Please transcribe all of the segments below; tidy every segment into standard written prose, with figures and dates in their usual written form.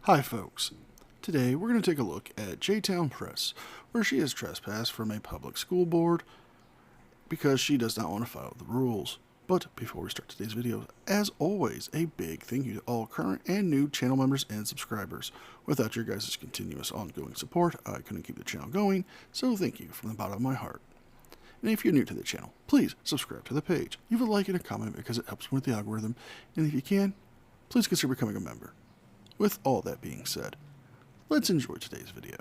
Hi folks, today we're going to take a look at J-Town Press, where she has trespassed from a public school board because she does not want to follow the rules. But before we start today's video, as always, a big thank you to all current and new channel members and subscribers. Without your guys' continuous ongoing support, I couldn't keep the channel going, so thank you from the bottom of my heart. And if you're new to the channel, please subscribe to the page, leave a like and a comment because it helps with the algorithm, and if you can, please consider becoming a member. With all that being said, let's enjoy today's video.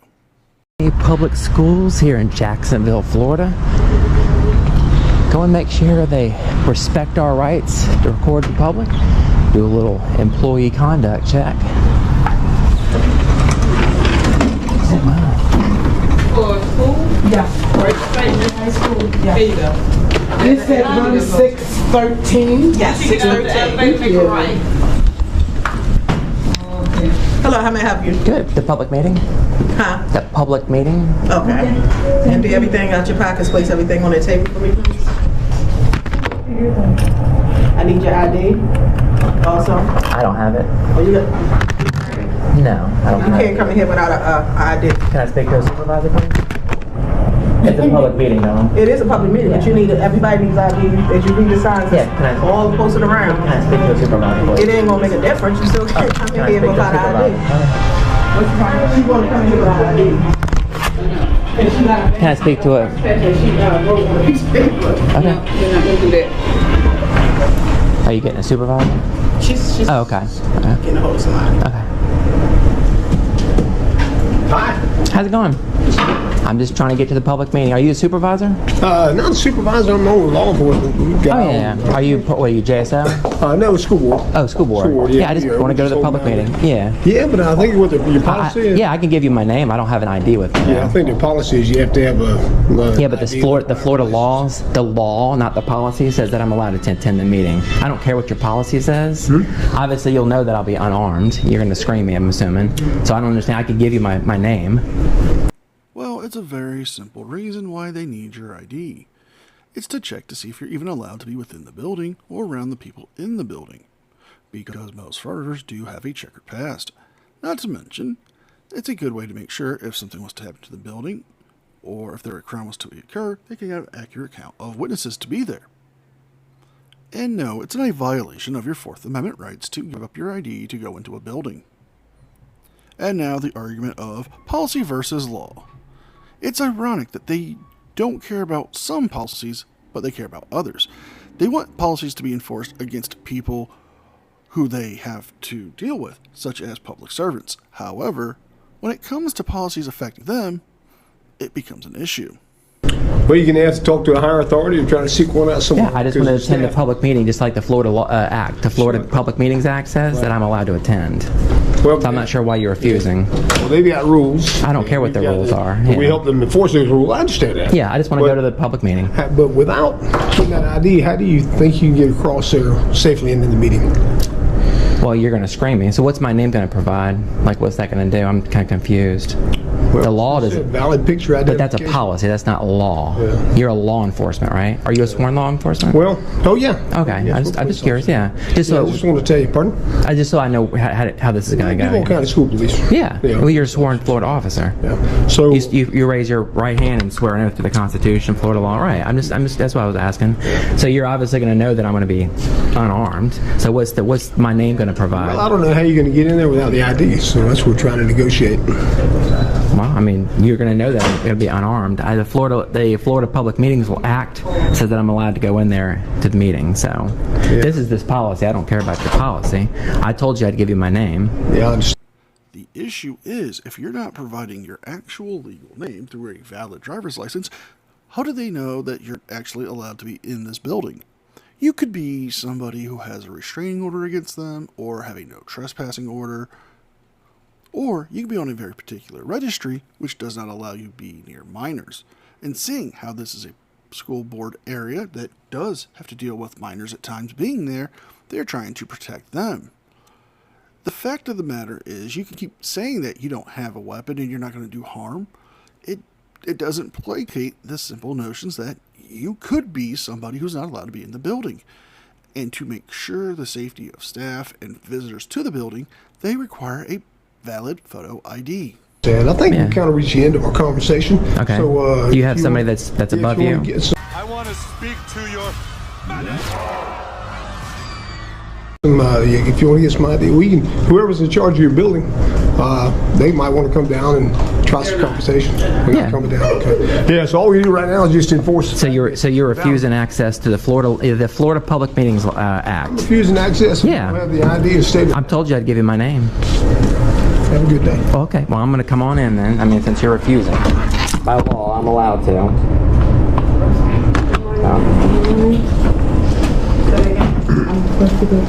Public schools here in Jacksonville, Florida. Go and make sure they respect our rights to record in public. Do a little employee conduct check. Oh wow. For school? Yeah. Right, high school? Yeah. There you go. This said run 613. Yes, 613. Make it right. Hello, how may I help you? Good. The public meeting? Huh? The public meeting? Okay. Empty everything out your pockets, place everything on the table for me, please. I need your ID. Also. I don't have it. Oh, you got, No, I don't you have can't it. come in here without a ID. Can I speak to a supervisor, please? It's a public meeting, though. It is a public meeting, but you need everybody needs ID. As you read the signs, Yeah, can I- all posted around. Can I speak to a supervisor, please? It ain't gonna make a difference. You still can't come Can in I here speak to a without ID. supervisor? What's the problem? She wanna come in here without ID. And she not. Can I speak to a... She wrote on a piece of paper. Okay. You're not gonna do that. Are you getting a supervisor? She's Oh, okay. Okay. getting a hold of somebody. Okay. Hi. How's it going? I'm just trying to get to the public meeting. Are you a supervisor? Not a supervisor, I'm on law enforcement. Oh, yeah. Are you, what are you, JSO? No, school board. Oh, school board. School board, Yeah, I just yeah, want to go to the we public just meeting. hold Yeah. Yeah, but I think what your policy is. Yeah, I can give you my name. I don't have an ID with me. Yeah, I think the policy is you have to have a. Yeah, but the Florida laws, the law, not the policy, says that I'm allowed to attend the meeting. I don't care what your policy says. Obviously, you'll know that I'll be unarmed. You're going to scream me, I'm assuming. So I don't understand. I could give you my name. Well, it's a very simple reason why they need your ID. It's to check to see if you're even allowed to be within the building or around the people in the building, because most frauditors do have a checkered past. Not to mention, it's a good way to make sure if something was to happen to the building, or if there a crime was to occur, they can have an accurate count of witnesses to be there. And no, it's not a violation of your Fourth Amendment rights to give up your ID to go into a building. And now the argument of policy versus law. It's ironic that they don't care about some policies, but they care about others. They want policies to be enforced against people who they have to deal with, such as public servants. However, when it comes to policies affecting them, it becomes an issue. Well, you can have to talk to a higher authority or try to seek one out somewhere. Yeah, I just want to attend the public meeting, just like the Florida Act. The Florida Public Meetings Act says that I'm allowed to attend. Well, So I'm not sure why you're refusing. Well, they've got rules. I don't care what the rules are. We Yeah. help them enforce those rules. I understand that. Yeah, I just want to go to the public meeting. But without putting that ID, how do you think you can get across there safely into the meeting? Well, you're going to scream me. So what's my name going to provide? Like, what's that going to do? I'm kind of confused. The law It's a doesn't... valid picture But that's a identification. policy. That's not law. Yeah. You're a law enforcement, right? Are you a sworn law enforcement? Well, oh yeah. Okay. Yeah, I'm just curious. Yeah. Just Yeah, so I just want to tell you, pardon? just so I know how this is going to You're all go. kind of school police. Yeah. Yeah. Well, you're a sworn Florida officer. Yeah. So You raise your right hand and swear an oath to the Constitution, Florida law. Right. I'm just. That's what I was asking. So you're obviously going to know that I'm going to be unarmed. So what's my name going to provide? well, I don't know how you're going to get in there without the ID, so that's what we're trying to negotiate. Well, I mean, you're going to know that I'm going to be unarmed. The Florida Public Meetings Act says that I'm allowed to go in there to the meeting. So this is this policy. I don't care about your policy. I told you I'd give you my name. Yeah, I understand. The issue is, if you're not providing your actual legal name through a valid driver's license, how do they know that you're actually allowed to be in this building? You could be somebody who has a restraining order against them, or have a no trespassing order, or you could be on a very particular registry which does not allow you to be near minors. And seeing how this is a school board area that does have to deal with minors at times being there, they're trying to protect them. The fact of the matter is, you can keep saying that you don't have a weapon and you're not going to do harm. It doesn't placate the simple notions that you could be somebody who's not allowed to be in the building. And to make sure the safety of staff and visitors to the building, they require a valid photo ID. And I think Yeah. we kind of reached the end of our conversation. Okay. So, Do you have somebody that's above you? I want to speak to your If you want to get some idea, whoever's in charge of your building, they might want to come down and try some conversation. We're Yeah. not coming down. Okay. Yeah. So all we do right now is just enforce. So you're refusing access to the Florida Public Meetings Act. Refusing access. Yeah. We have the ID of state. I've told you I'd give you my name. Have a good day. Well, okay. Well, I'm going to come on in then. I mean, since you're refusing. By law, I'm allowed to.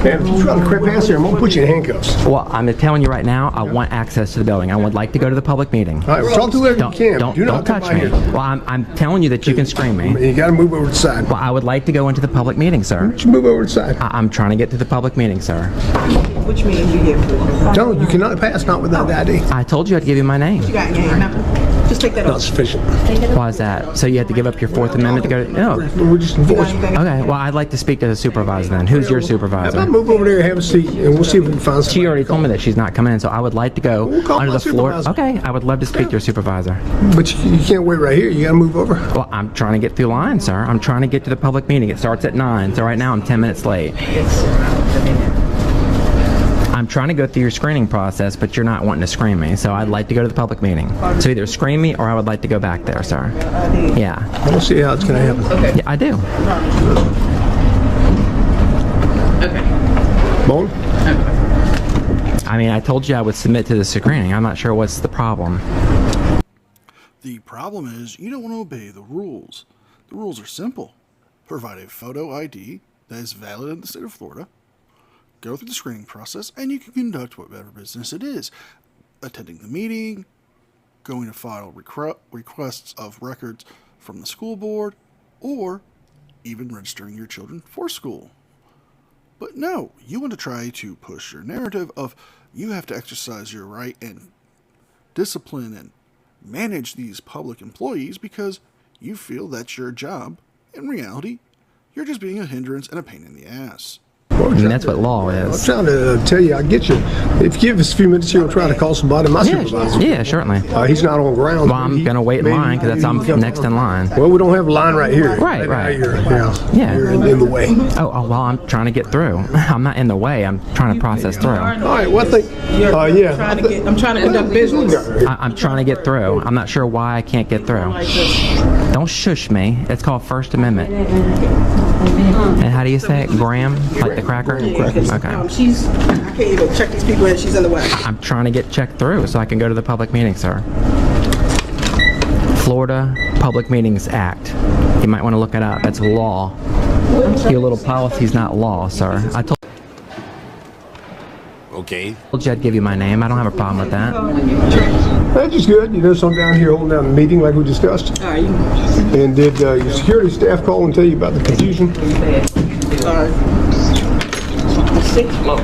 Man, if you try to creep past here, I'm gonna put you in handcuffs. Well, I'm telling you right now, I want access to the building. I would like to go to the public meeting. All right, well, talk to whoever you can. Don't, Do don't not come touch by me. here. Well, I'm telling you that you can scream me. You got to move over to the side. Well, I would like to go into the public meeting, sir. Just move over to the side. I'm trying to get to the public meeting, sir. Which meeting you get for? No, you cannot pass not without the ID. I told you I'd give you my name. You got your name now? Just take that Not off. sufficient. Why is that? So you have to give up your Fourth Amendment to go to... No. We're just enforcing. Okay, well, I'd like to speak to the supervisor then. Who's your How supervisor? about move over there and have a seat, and we'll see if we can find She somebody. already told me that she's not coming in, so I would like to go We'll call under my the floor. supervisor. Okay, I would love to speak to your supervisor. But you can't wait right here. You got to move over. Well, I'm trying to get through line, sir. I'm trying to get to the public meeting. It starts at 9, so right now I'm 10 minutes late. I'm trying to go through your screening process, but you're not wanting to screen me, so I'd like to go to the public meeting. So either screen me or I would like to go back there, sir. Yeah. I don't see how it's going to happen. Yeah, I do. Bone? I mean, I told you I would submit to the screening. I'm not sure what's the problem. The problem is you don't want to obey the rules. The rules are simple. Provide a photo ID that is valid in the state of Florida, go through the screening process, and you can conduct whatever business it is. Attending the meeting, going to file requests of records from the school board, or even registering your children for school. But no, you want to try to push your narrative of you have to exercise your right and discipline and manage these public employees because you feel that's your job. In reality, you're just being a hindrance and a pain in the ass. I mean, that's what law I'm is. trying to tell you, I get you. If you give us a few minutes here, we'll try to call somebody. My supervisor. Yeah, certainly. He's not on ground. Well, I'm going to wait in line because I'm next in line. Well, we don't have a line right here. Right. Yeah. You're in the way. Oh, well, I'm trying to get through. I'm not in the way. I'm trying to process through. All right, well, I think, I'm trying to conduct business. I'm trying to get through. I'm not sure why I can't get through. Don't shush me. It's called First Amendment. And how do you say it? Graham? Like the cracker? Okay. I can't even check these people in. She's in the way. I'm trying to get checked through so I can go to the public meeting, sir. Florida Public Meetings Act. You might want to look it up. That's law. Your little policy's not law, sir. I told Okay. you I'd give you my name. I don't have a problem with that. That's just good. You know, so I'm down here holding down the meeting like we discussed. All right, you And did your security staff call and tell you about the confusion?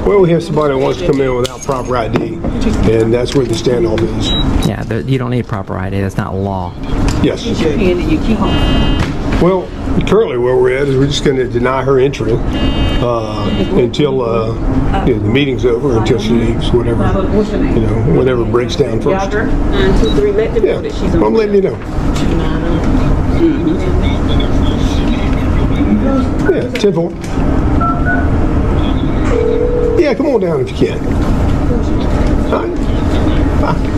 Well, we have somebody that wants to come in without proper ID, and that's where the standoff is. Yeah, you don't need proper ID. That's not law. Yes. Well, currently where we're at is we're just going to deny her entry until the meeting's over, until she leaves, whatever, whatever breaks down first. 9, 2, 3, let them know that she's on. I'm letting you know. Yeah, 10-4. Yeah, come on down if you can. All right. Bye.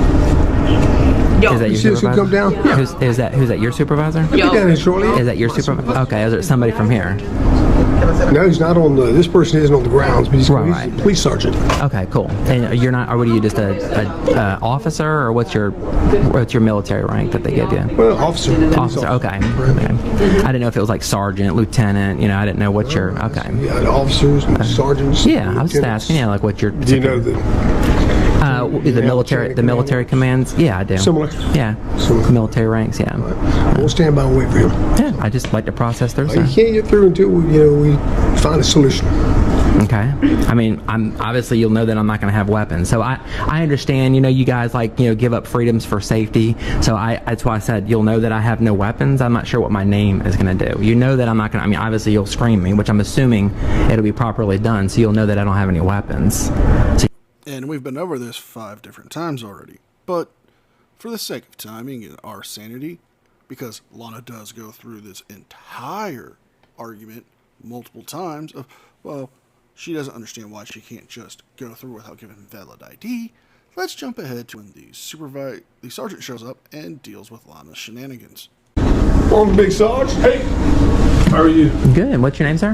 Is that your You see us who supervisor? come down? Yeah. Who's that your supervisor? He'll be down here shortly. Is that your supervisor? Okay, is there somebody from here? No, he's not on the. This person isn't on the grounds, but he's Right. a police sergeant. Okay, cool. And you're not, or what are you, just a officer, or what's your military rank that they give you? Well, officer. Officer, okay. I didn't know if it was like sergeant, lieutenant, I didn't know what your, okay. Yeah, the officers and sergeants. Yeah, I was just lieutenants. asking, like what your, Do you know the the military commands? Yeah, I do. Similar? Yeah, Similar. military ranks, yeah. We'll stand by and wait for him. Yeah, I just like to process through, You sir. can't get through until we find a solution. Okay. I mean, obviously you'll know that I'm not going to have weapons. So I understand, you guys give up freedoms for safety. So that's why I said you'll know that I have no weapons. I'm not sure what my name is going to do. You know that I'm not going to, obviously you'll screen me, which I'm assuming it'll be properly done. So you'll know that I don't have any weapons. So, And we've been over this 5 different times already. But for the sake of timing and our sanity, because Lana does go through this entire argument multiple times of, well, she doesn't understand why she can't just go through without giving valid ID, let's jump ahead to when the sergeant shows up and deals with Lana's shenanigans. Morning, Big Sarge. Hey, how are you? Good. What's your name, sir?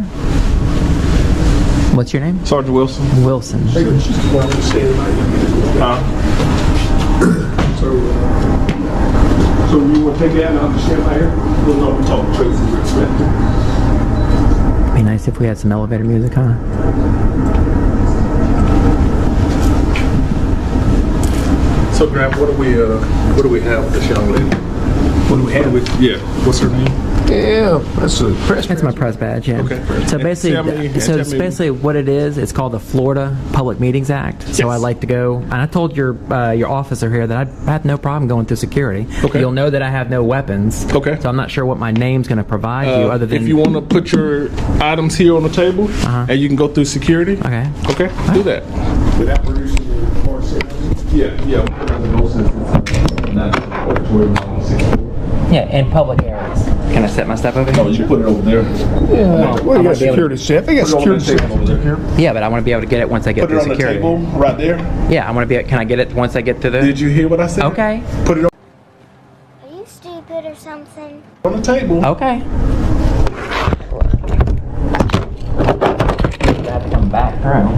What's your name? Sergeant Wilson. Wilson. Hey, so you want to take that and I'll just stand by here? We'll know we talk to Tracy with respect. Be nice if we had some elevator music, huh? So, Graham, what do we have with this young lady? What do we have? Yeah, what's her name? Yeah, that's a press. That's my press badge, yeah. Okay. So basically, Tell me- basically what it is, it's called the Florida Public Meetings Act. So Yes. I like to go, and I told your officer here that I have no problem going through security. Okay. You'll know that I have no weapons. Okay. So I'm not sure what my name's going to provide you other than... if you want to put your items here on the table, and you can go through security. Okay. Okay, do that. Without producing your car sales. Yeah. Yeah, in public areas. Can I set my stuff over here? Oh, you put it over there. Yeah. Well, you got security set. They got Put it on the security table over set. there. Yeah, but I want to be able to get it once I get Put it through on the security. table right there. Yeah, I want to be. Can I get it once I get to the? Did you hear what I said? Okay. Put it Are you stupid or something? on the table. Okay. Got to come back through.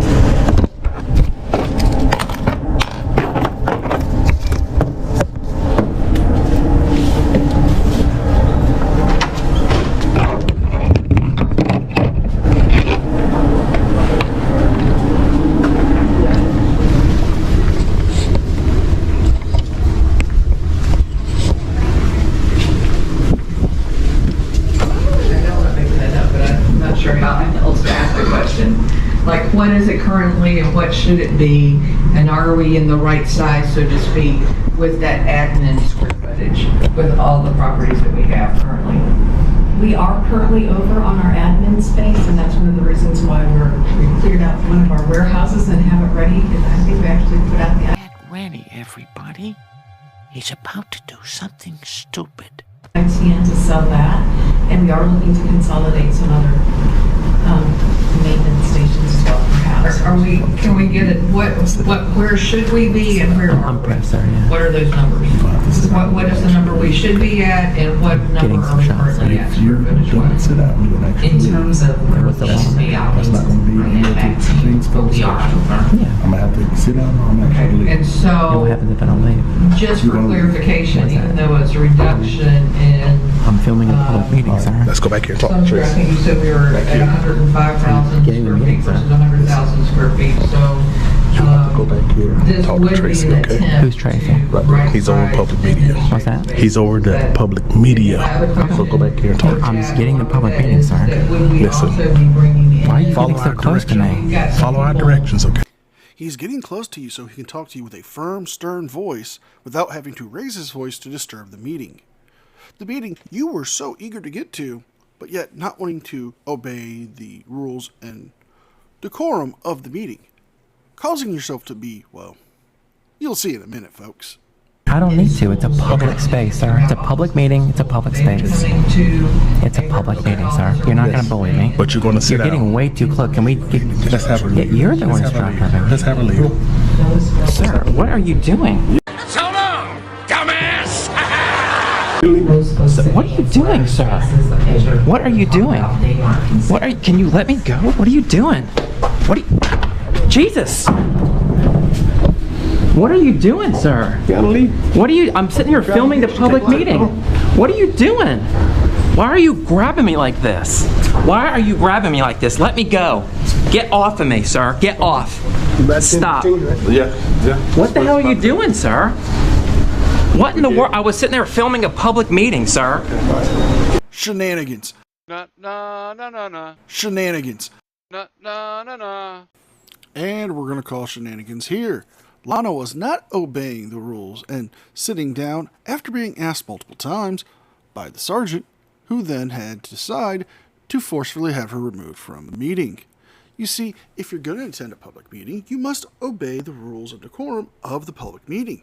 Like, what is it currently and what should it be? And are we in the right size, so to speak, with that admin square footage, with all the properties that we have currently? We are currently over on our admin space, and that's one of the reasons why we cleared out one of our warehouses and have it ready, because I think we actually put out the Get ready, everybody. He's about to do something stupid. ITN to sell that, and we are looking to consolidate some other maintenance stations as well, perhaps. Can we get it, where should we be and where are we? Sorry, yeah. What are those numbers? What is the number we should be at and what Getting number some are we shots. currently at? square footage-wise? In terms of where we should be out. That's not going to be able to change But we are over. I'm gonna have to sit down or I'm gonna have to leave. And What so, happens if I don't leave? just for clarification, even though it's a reduction in I'm filming a public meeting, sir. Let's go back here and talk some to square, I Tracy. think you said we were at 105,000 Getting the square feet meetings versus done. 100,000 square feet, so. You have to go back here and This talk would to be Tracy, an okay? attempt Who's Tracy? to Right there. He's over right-size public media. What's that? He's over the public media. So go back here and talk to I'm him. just getting the public meeting, sir. Listen. Why are you getting so close to me? Follow our directions, okay? He's getting close to you so he can talk to you with a firm, stern voice without having to raise his voice to disturb the meeting. The meeting you were so eager to get to, but yet not wanting to obey the rules and decorum of the meeting, causing yourself to be, well, you'll see in a minute, folks. I don't need to. It's a public space, sir. It's a public meeting. It's a public space. It's a public meeting, sir. You're not going to bully me. But you're going to sit You're down. getting way too close. Can we get... Let's have her Yeah, leave. you're the one who's Let's have her dropping leave. her. Let's have her leave. Sir, what are you doing? So long, dumbass! What are you doing, sir? What are you doing? Can you let me go? What are you doing? What are you... Jesus! What are you doing, sir? You gotta leave. What are you... I'm sitting here filming the public meeting. What are you doing? Why are you grabbing me like this? Why are you grabbing me like this? Let me go. Get off of me, sir. Get off. Stop. Yeah. What the hell are you doing, sir? What in the world? I was sitting there filming a public meeting, sir. Shenanigans. Na na na na na Shenanigans. na na na na. And we're going to call shenanigans here. Lana was not obeying the rules and sitting down after being asked multiple times by the sergeant, who then had to decide to forcefully have her removed from the meeting. You see, if you're going to attend a public meeting, you must obey the rules of decorum of the public meeting.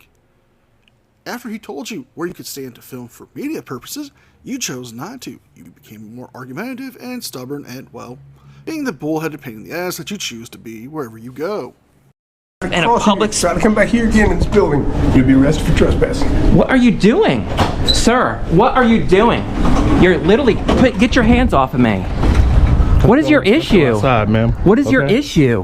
After he told you where you could stand to film for media purposes, you chose not to. You became more argumentative and stubborn and, well, being the bullheaded pain in the ass that you choose to be wherever you go. And a public... Try to come back here again in this building, you'll be arrested for trespassing. What are you doing? Sir, what are you doing? You're literally... Get your hands off of me. What is your issue? Outside, ma'am. What is your issue?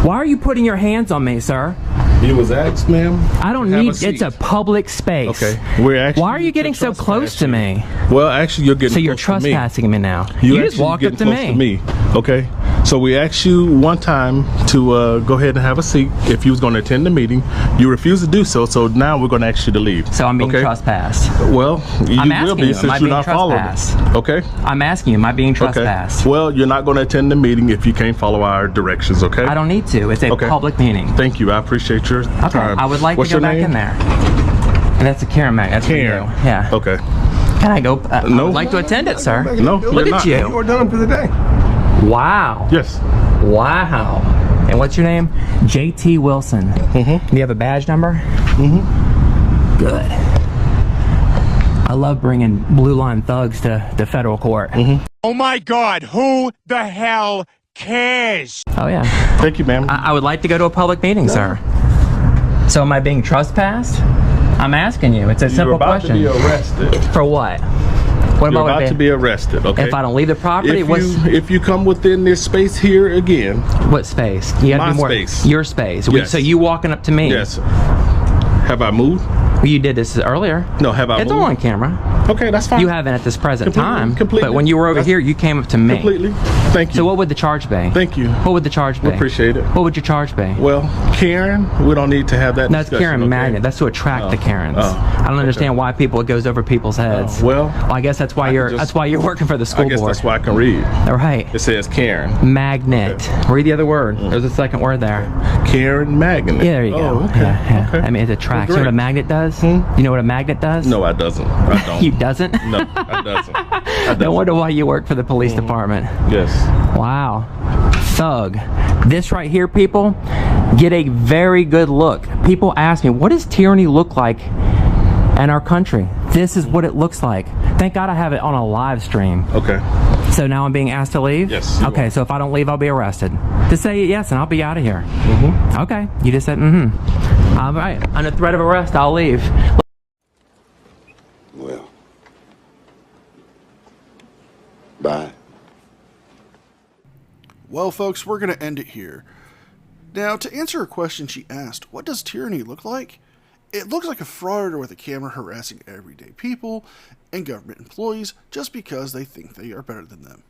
Why are you putting your hands on me, sir? You was asked, ma'am. I don't need... It's a public space. Okay. We're actually... Why are you getting so close to me? Well, actually, you're getting So you're close to me. trespassing me now. You just walked up to me. Okay. So we asked you one time to go ahead and have a seat if you was going to attend the meeting. You refused to do so, so now we're going to ask you to leave. So I'm being trespassed. Well, you will be since you're not following it. Okay? I'm asking you, am I being trespassed? Okay. Well, you're not going to attend the meeting if you can't follow our directions, okay? I don't need to. It's a public meeting. Thank you. I appreciate your time. I would like What's to go your back name? in there. And that's a Karen Mac. That's Karen. for you. Yeah. Okay. Can I go? I No. would like to attend it, sir. No. Look at you. You are done for the day. Wow. Yes. Wow. And what's your name? JT Wilson. Mm-hmm. Do you have a badge number? Mm-hmm. Good. I love bringing blue line thugs to federal court. Mm-hmm. Oh my God, who the hell cares? Oh yeah. Thank you, ma'am. I would like to go to a public meeting, sir. So am I being trespassed? I'm asking you. It's a simple question. You're about to be arrested. For what? What You're about to be arrested, okay? If I don't leave the property, if you come within this space here again. What space? You gotta My be more, space. Your space. Yes. So you walking up to me? Yes. Have I moved? Well, you did this earlier. No, have I moved? It's all on camera. Okay, that's fine. You haven't at this present time. Completely. But when you were over here, you came up to me. Completely. Thank you. So what would the charge be? Thank you. What would the charge be? Appreciate it. What would your charge be? Well, Karen, we don't need to have that That's discussion, Karen okay? Magnet. That's to attract the Karens. I don't understand why it goes over people's heads. Well, I guess that's why you're working for the school board. I guess that's why I can read. All right. It says Karen. Magnet. Okay. Read the other word. There's a second word there. Karen Magnet. Yeah, there you go. Oh, okay. Yeah. Okay. I mean, it attracts. Well, you know what a magnet does? You know what a magnet does? No, I doesn't. I don't. You doesn't? No, I doesn't. No wonder why you work for the police department. Yes. Wow. Thug. This right here, people, get a very good look. People ask me, what does tyranny look like in our country? This is what it looks like. Thank God I have it on a live stream. Okay. So now I'm being asked to leave? Yes. Okay, so if I don't leave, I'll be arrested. Just say yes and I'll be out of here. Okay. You just said all right. Under threat of arrest, I'll leave. Well. Bye. Well, folks, we're going to end it here. Now, to answer a question she asked, what does tyranny look like? It looks like a frauditor with a camera harassing everyday people and government employees just because they think they are better than them.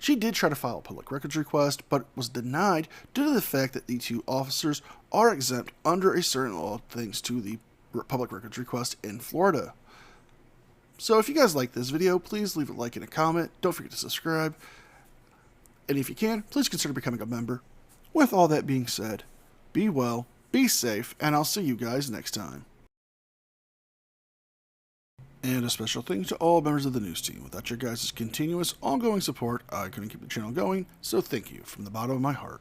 She did try to file a public records request, but was denied due to the fact that the two officers are exempt under a certain law thanks to the public records request in Florida. So if you guys like this video, please leave a like and a comment. Don't forget to subscribe. And if you can, please consider becoming a member. With all that being said, be well, be safe, and I'll see you guys next time. And a special thanks to all members of the news team. Without your guys' continuous, ongoing support, I couldn't keep the channel going, so thank you from the bottom of my heart.